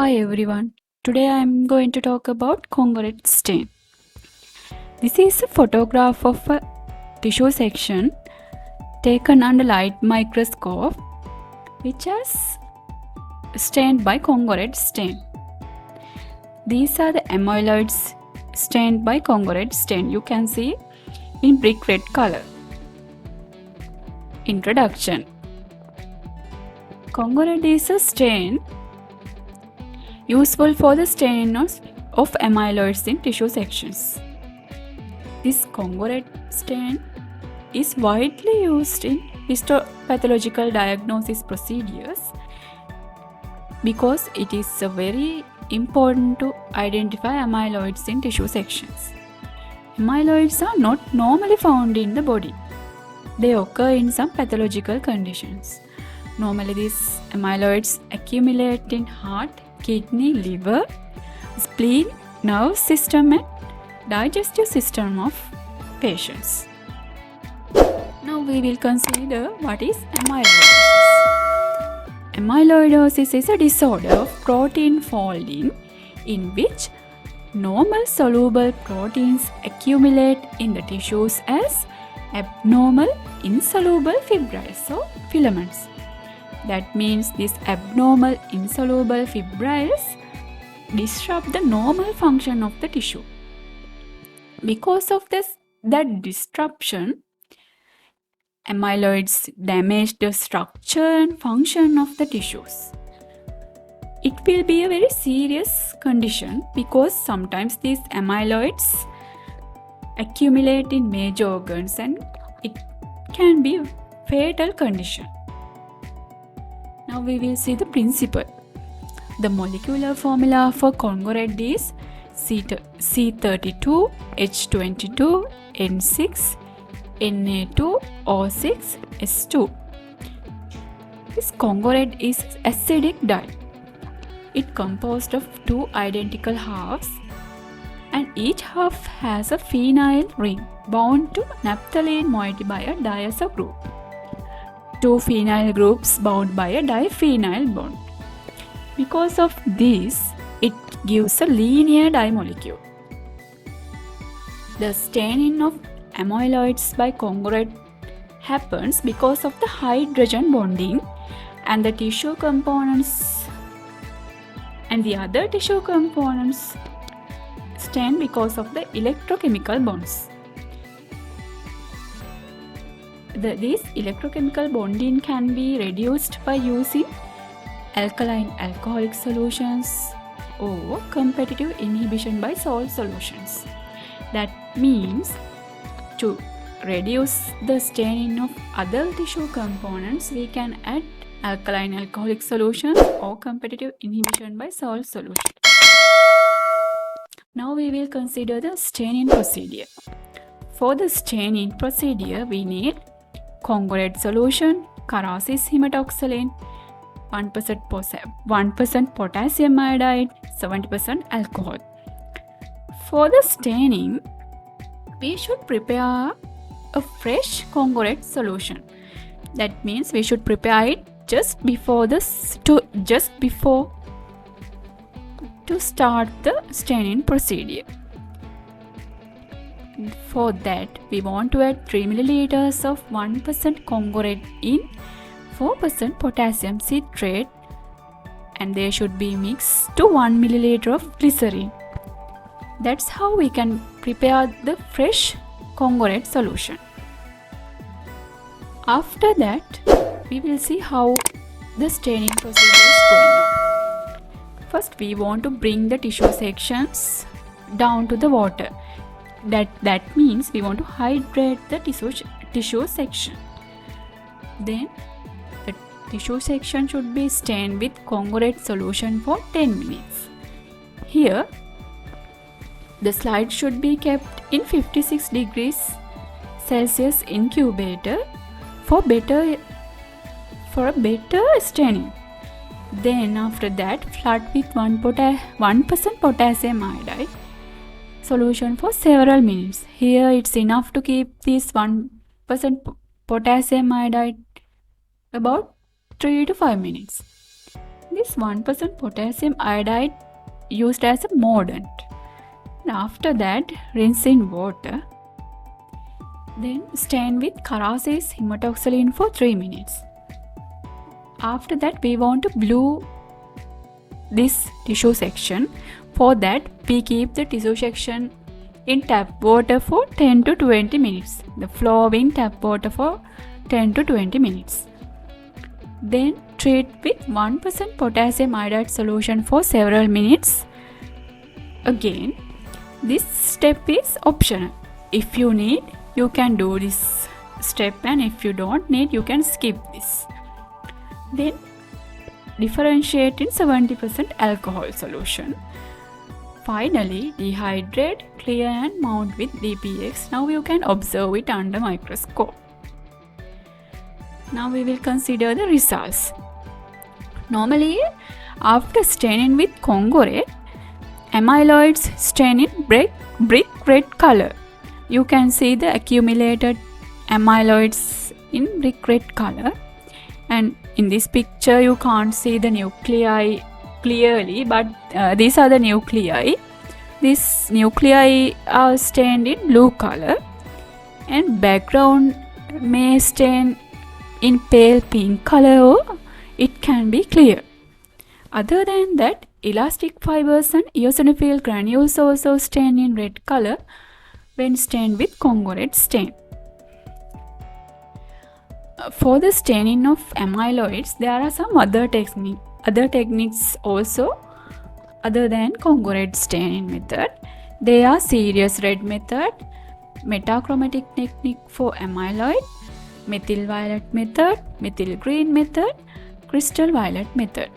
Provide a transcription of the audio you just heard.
Hi everyone. Today I am going to talk about congruent stain. This is a photograph of a tissue section taken under light microscope which is stained by congruent stain. These are the amyloids stained by congruent stain. You can see in brick red color. Introduction. Congruent is a stain useful for the staining of amyloids in tissue sections. This congruent stain is widely used in histopathological diagnosis procedures because it is very important to identify amyloids in tissue sections. Amyloids are not normally found in the body. They occur in some pathological conditions. Normally these amyloids accumulate in heart, kidney, liver, spleen, nerve system and digestive system of patients. Now we will consider what is amyloidosis. Amyloidosis is a disorder of protein folding in which normal soluble proteins accumulate in the tissues as abnormal insoluble fibrils or filaments. That means these abnormal insoluble fibrils disrupt the normal function of the tissue. Because of that disruption, amyloids damage the structure and function of the tissues. It will be a very serious condition because sometimes these amyloids accumulate in major organs and it can be a fatal condition. Now we will see the principle. The molecular formula for congruent is C32H22N6 Na2O6S2. This congruent is acidic dye. It composed of two identical halves and each half has a phenyl ring bound to naphthalene moiety by a diazo group. Two phenyl groups bound by a diphenyl bond. Because of this, it gives a linear dye molecule. The staining of amyloids by congruent happens because of the hydrogen bonding and the tissue components and the other tissue components stain because of the electrochemical bonds. This electrochemical bonding can be reduced by using alkaline alcoholic solutions or competitive inhibition by salt solutions. That means to reduce the staining of other tissue components, we can add alkaline alcoholic solution or competitive inhibition by salt solution. Now we will consider the staining procedure. For the staining procedure, we need congruent solution, Karasis hematoxylin, 1% potassium iodide, 70% alcohol. For the staining, we should prepare a fresh congruent solution. That means we should prepare it just before to start the staining procedure. For that, we want to add 3 milliliters of 1% congruent in 4% potassium citrate and they should be mixed to 1 milliliter of glycerin. That's how we can prepare the fresh congruent solution. After that, we will see how the staining procedure is going on. First, we want to bring the tissue sections down to the water. That means we want to hydrate the tissue section. Then the tissue section should be stained with congruent solution for 10 minutes. Here, the slide should be kept in 56 degrees Celsius incubator for a better staining. Then after that, flood with 1% potassium iodide solution for several minutes. Here it's enough to keep this 1% potassium iodide about 3 to 5 minutes. This 1% potassium iodide used as a mordant. And after that, rinse in water. Then stain with Karase's hematoxylin for 3 minutes. After that, we want to blue this tissue section. For that, we keep the tissue section in tap water for 10 to 20 minutes. The flowing tap water for 10 to 20 minutes. Then treat with 1% potassium iodide solution for several minutes. Again, this step is optional. If you need, you can do this step, and if you don't need, you can skip this. Then differentiate in 70% alcohol solution. Finally, dehydrate, clear and mount with DPX. Now you can observe it under microscope. Now we will consider the results. Normally, after staining with Congo-Red, amyloids stain in brick red color. You can see the accumulated amyloids in brick red color. And in this picture, you can't see the nuclei clearly, but these are the nuclei. These nuclei are stained in blue color, and background may stain in pale pink color, or it can be clear. Other than that, elastic fibers and eosinophil granules also stain in red color when stained with Congo-Red stain. For the staining of amyloids, there are some other techniques also other than Congo-Red staining method. They are Sirius red method, metachromatic technique for amyloid, methyl violet method, methyl green method, crystal violet method.